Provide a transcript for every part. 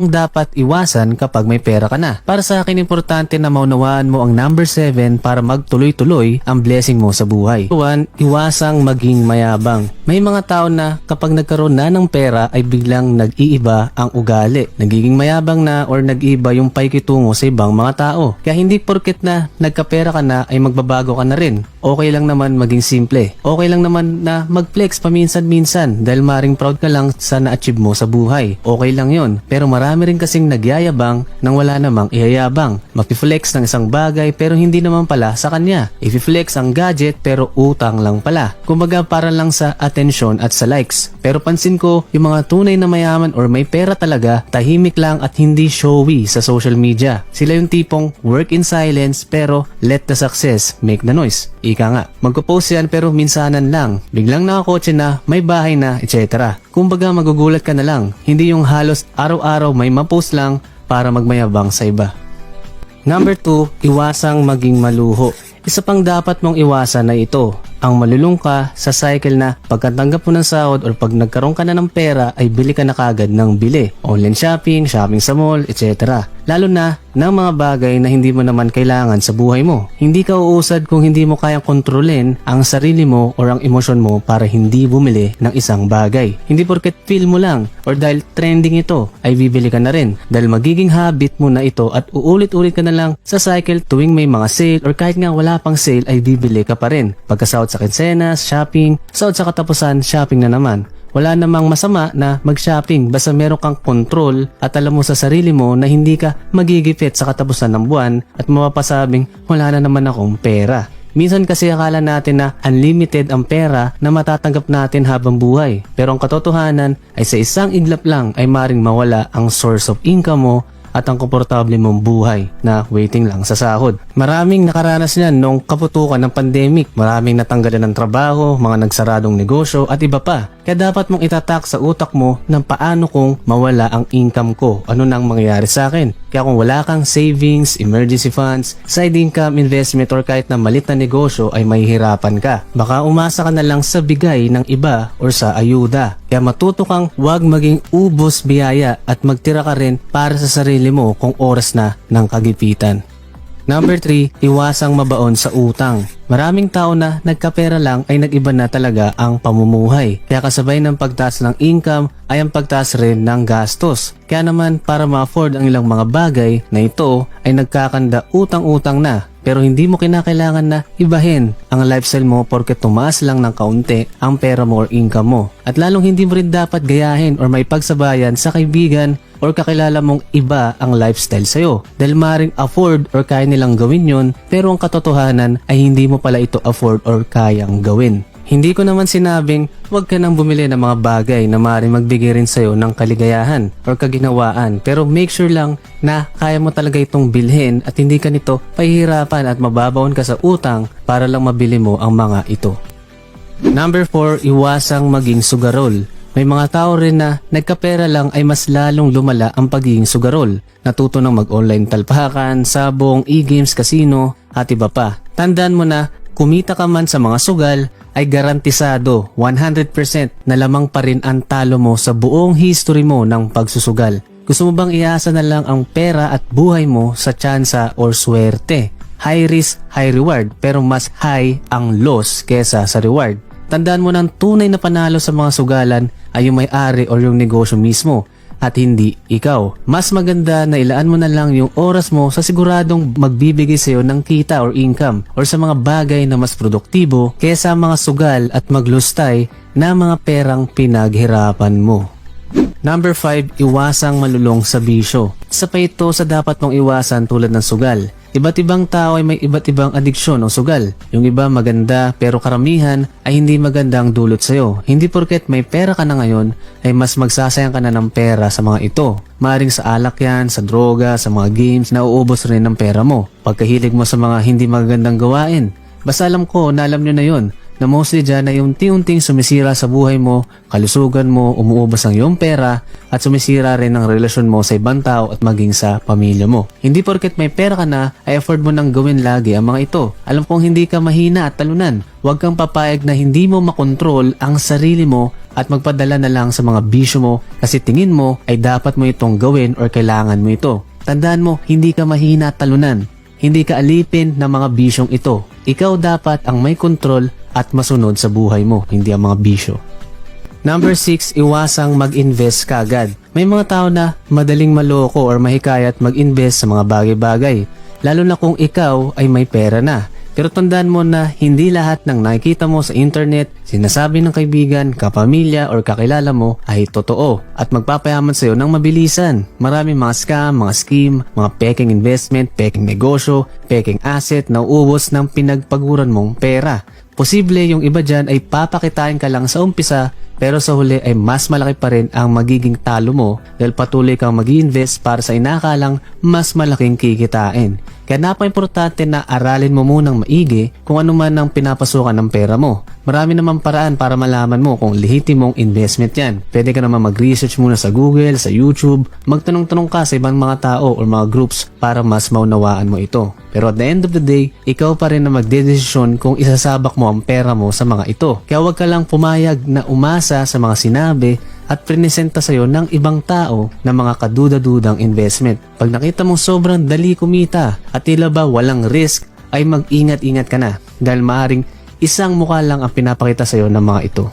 dapat iwasan kapag may pera ka na. Para sa akin, importante na maunawaan mo ang number 7 para magtuloy-tuloy ang blessing mo sa buhay. 1. Iwasang maging mayabang. May mga tao na kapag nagkaroon na ng pera ay biglang nag-iiba ang ugali. Nagiging mayabang na or nag-iiba yung paikitungo sa ibang mga tao. Kaya hindi porket na nagkapera ka na ay magbabago ka na rin. Okay lang naman maging simple. Okay lang naman na mag-flex paminsan-minsan dahil maring proud ka lang sa na-achieve mo sa buhay. Okay lang yon. Pero marami rin kasing nagyayabang nang wala namang ihayabang. Mag-flex ng isang bagay pero hindi naman pala sa kanya. I-flex ang gadget pero utang lang pala. Kumbaga para lang sa atensyon at sa likes. Pero pansin ko, yung mga tunay na mayaman or may pera talaga, tahimik lang at hindi showy sa social media. Sila yung tipong work in silence pero let the success make the noise. Ika nga, magpo-post yan pero minsanan lang. Biglang nakakotse na, may bahay na, etc. Kumbaga magugulat ka na lang. Hindi yung halos araw-araw may ma-post lang para magmayabang sa iba. Number 2, iwasang maging maluho. Isa pang dapat mong iwasan na ito, ang malulung ka sa cycle na pagkatanggap mo ng sahod or pag nagkaroon ka na ng pera ay bili ka na kagad ng bili. Online shopping, shopping sa mall, etc. Lalo na ng mga bagay na hindi mo naman kailangan sa buhay mo. Hindi ka uusad kung hindi mo kayang kontrolin ang sarili mo or ang emosyon mo para hindi bumili ng isang bagay. Hindi porket feel mo lang or dahil trending ito ay bibili ka na rin. Dahil magiging habit mo na ito at uulit-ulit ka na lang sa cycle tuwing may mga sale or kahit nga wala pang sale ay bibili ka pa rin. Pagkasahod sa kinsenas, shopping, sahod sa katapusan, shopping na naman. Wala namang masama na mag-shopping basta meron kang control at alam mo sa sarili mo na hindi ka magigipit sa katapusan ng buwan at mapapasabing wala na naman akong pera. Minsan kasi akala natin na unlimited ang pera na matatanggap natin habang buhay. Pero ang katotohanan ay sa isang iglap lang ay maring mawala ang source of income mo at ang komportable mong buhay na waiting lang sa sahod. Maraming nakaranas niyan nung kaputukan ng pandemic. Maraming natanggalan ng trabaho, mga nagsaradong negosyo at iba pa. Kaya dapat mong itatak sa utak mo ng paano kung mawala ang income ko. Ano nang mangyayari sa akin? Kaya kung wala kang savings, emergency funds, side income, investment or kahit na malit na negosyo ay mahihirapan ka. Baka umasa ka na lang sa bigay ng iba or sa ayuda. Kaya matuto kang huwag maging ubos biyaya at magtira ka rin para sa sarili mo kung oras na ng kagipitan. Number 3, iwasang mabaon sa utang. Maraming tao na nagkapera lang ay nag-iba na talaga ang pamumuhay. Kaya kasabay ng pagtaas ng income ay ang pagtaas rin ng gastos. Kaya naman para ma-afford ang ilang mga bagay na ito ay nagkakanda utang-utang na. Pero hindi mo kinakailangan na ibahin ang lifestyle mo porke tumaas lang ng kaunti ang pera mo or income mo. At lalong hindi mo rin dapat gayahin or maipagsabayan sa kaibigan or kakilala mong iba ang lifestyle sa'yo. Dahil maring afford or kaya nilang gawin yon pero ang katotohanan ay hindi mo pala ito afford or kayang gawin. Hindi ko naman sinabing huwag ka nang bumili ng mga bagay na maaaring magbigay rin sa'yo ng kaligayahan or kaginawaan. Pero make sure lang na kaya mo talaga itong bilhin at hindi ka nito pahihirapan at mababaon ka sa utang para lang mabili mo ang mga ito. Number 4, iwasang maging sugarol. May mga tao rin na nagkapera lang ay mas lalong lumala ang pagiging sugarol. Natuto ng mag-online talpakan, sabong, e-games, casino at iba pa. Tandaan mo na kumita ka man sa mga sugal ay garantisado 100% na lamang pa rin ang talo mo sa buong history mo ng pagsusugal. Gusto mo bang iasa na lang ang pera at buhay mo sa tsansa or swerte? High risk, high reward pero mas high ang loss kesa sa reward. Tandaan mo ng tunay na panalo sa mga sugalan ay yung may-ari o yung negosyo mismo at hindi ikaw. Mas maganda na ilaan mo na lang yung oras mo sa siguradong magbibigay sa iyo ng kita or income or sa mga bagay na mas produktibo kaysa mga sugal at maglustay na mga perang pinaghirapan mo. Number 5, iwasang malulong sa bisyo. Isa pa ito sa dapat mong iwasan tulad ng sugal. Iba't ibang tao ay may iba't ibang adiksyon o sugal. Yung iba maganda pero karamihan ay hindi magandang dulot sa'yo. Hindi porket may pera ka na ngayon ay mas magsasayang ka na ng pera sa mga ito. Maaring sa alak yan, sa droga, sa mga games na uubos rin ng pera mo. Pagkahilig mo sa mga hindi magandang gawain. Basta alam ko na alam nyo na yun. na mostly dyan ay unti-unting sumisira sa buhay mo, kalusugan mo, umuubos ang iyong pera at sumisira rin ang relasyon mo sa ibang tao at maging sa pamilya mo. Hindi porket may pera ka na ay afford mo nang gawin lagi ang mga ito. Alam kong hindi ka mahina at talunan. Huwag kang papayag na hindi mo makontrol ang sarili mo at magpadala na lang sa mga bisyo mo kasi tingin mo ay dapat mo itong gawin or kailangan mo ito. Tandaan mo, hindi ka mahina at talunan. Hindi ka alipin ng mga bisyong ito. Ikaw dapat ang may kontrol at masunod sa buhay mo, hindi ang mga bisyo. Number 6, iwasang mag-invest kagad. May mga tao na madaling maloko or mahikayat mag-invest sa mga bagay-bagay, lalo na kung ikaw ay may pera na. Pero tandaan mo na hindi lahat ng nakikita mo sa internet, sinasabi ng kaibigan, kapamilya or kakilala mo ay totoo at magpapayaman sa iyo ng mabilisan. Maraming mga scam, mga scheme, mga peking investment, peking negosyo, peking asset na uubos ng pinagpaguran mong pera. Posible yung iba dyan ay papakitain ka lang sa umpisa pero sa huli ay mas malaki pa rin ang magiging talo mo dahil patuloy kang mag-i-invest para sa inakalang mas malaking kikitain. Kaya napaka-importante na aralin mo munang maigi kung ano man ang pinapasukan ng pera mo. Marami namang paraan para malaman mo kung lehitimong investment yan. Pwede ka naman mag-research muna sa Google, sa YouTube, magtanong-tanong ka sa ibang mga tao o mga groups para mas maunawaan mo ito. Pero at the end of the day, ikaw pa rin na magdedesisyon kung isasabak mo ang pera mo sa mga ito. Kaya huwag ka lang pumayag na umasa sa mga sinabi at prinesenta sa'yo ng ibang tao na mga kaduda-dudang investment. Pag nakita mong sobrang dali kumita at tila ba walang risk, ay mag-ingat-ingat ka na dahil maaaring isang mukha lang ang pinapakita sa'yo ng mga ito.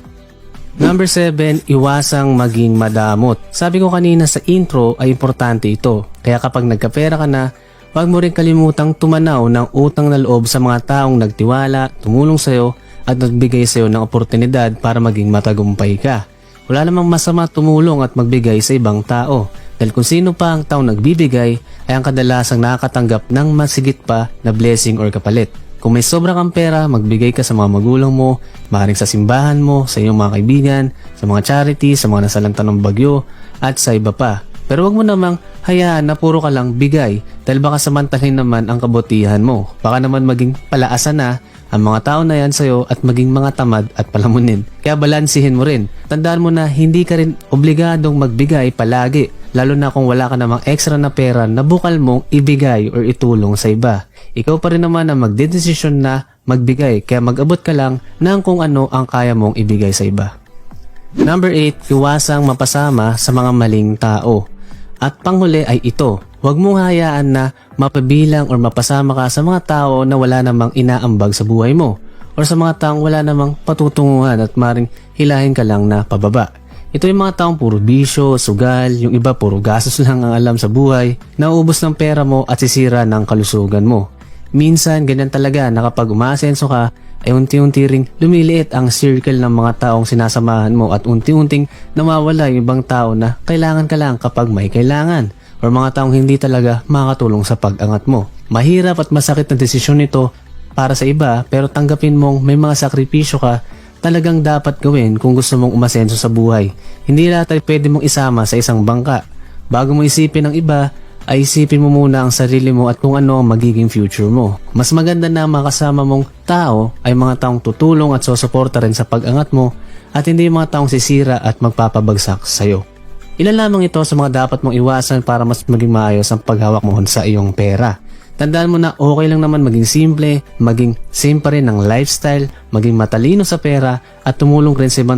Number 7, iwasang maging madamot. Sabi ko kanina sa intro ay importante ito. Kaya kapag nagkapera ka na, huwag mo rin kalimutang tumanaw ng utang na loob sa mga taong nagtiwala, tumulong sa'yo at nagbigay sa'yo ng oportunidad para maging matagumpay ka. Wala namang masama tumulong at magbigay sa ibang tao dahil kung sino pa ang taong nagbibigay ay ang kadalasang nakakatanggap ng masigit pa na blessing or kapalit. Kung may sobra kang pera, magbigay ka sa mga magulang mo, maaaring sa simbahan mo, sa iyong mga kaibigan, sa mga charity, sa mga nasalanta ng bagyo at sa iba pa. Pero wag mo namang hayaan na puro ka lang bigay dahil baka samantalin naman ang kabutihan mo. Baka naman maging palaasan na ang mga tao na yan sa'yo at maging mga tamad at palamunin. Kaya balansihin mo rin. Tandaan mo na hindi ka rin obligadong magbigay palagi, lalo na kung wala ka namang extra na pera na bukal mong ibigay or itulong sa iba. Ikaw pa rin naman ang magdedesisyon na magbigay, kaya mag-abot ka lang ng kung ano ang kaya mong ibigay sa iba. Number 8, iwasang mapasama sa mga maling tao. At panghuli ay ito, huwag mong hayaan na mapabilang or mapasama ka sa mga tao na wala namang inaambag sa buhay mo or sa mga taong wala namang patutunguhan at maring hilahin ka lang na pababa. Ito yung mga taong puro bisyo, sugal, yung iba puro gastos lang ang alam sa buhay, nauubos ng pera mo at sisira ng kalusugan mo. Minsan ganyan talaga na kapag umaasenso ka ay unti-unti ring lumiliit ang circle ng mga taong sinasamahan mo at unti-unting nawawala yung ibang tao na kailangan ka lang kapag may kailangan or mga taong hindi talaga makakatulong sa pag-angat mo. Mahirap at masakit na desisyon ito para sa iba pero tanggapin mong may mga sakripisyo ka talagang dapat gawin kung gusto mong umasenso sa buhay. Hindi lahat ay pwede mong isama sa isang bangka. Bago mo isipin ang iba, ay isipin mo muna ang sarili mo at kung ano ang magiging future mo. Mas maganda na makasama mong tao ay mga taong tutulong at susuporta rin sa pag-angat mo at hindi mga taong sisira at magpapabagsak sa'yo. Ilan lamang ito sa mga dapat mong iwasan para mas maging maayos ang paghawak mo sa iyong pera. Tandaan mo na okay lang naman maging simple, maging same pa rin ang lifestyle, maging matalino sa pera at tumulong rin sa ibang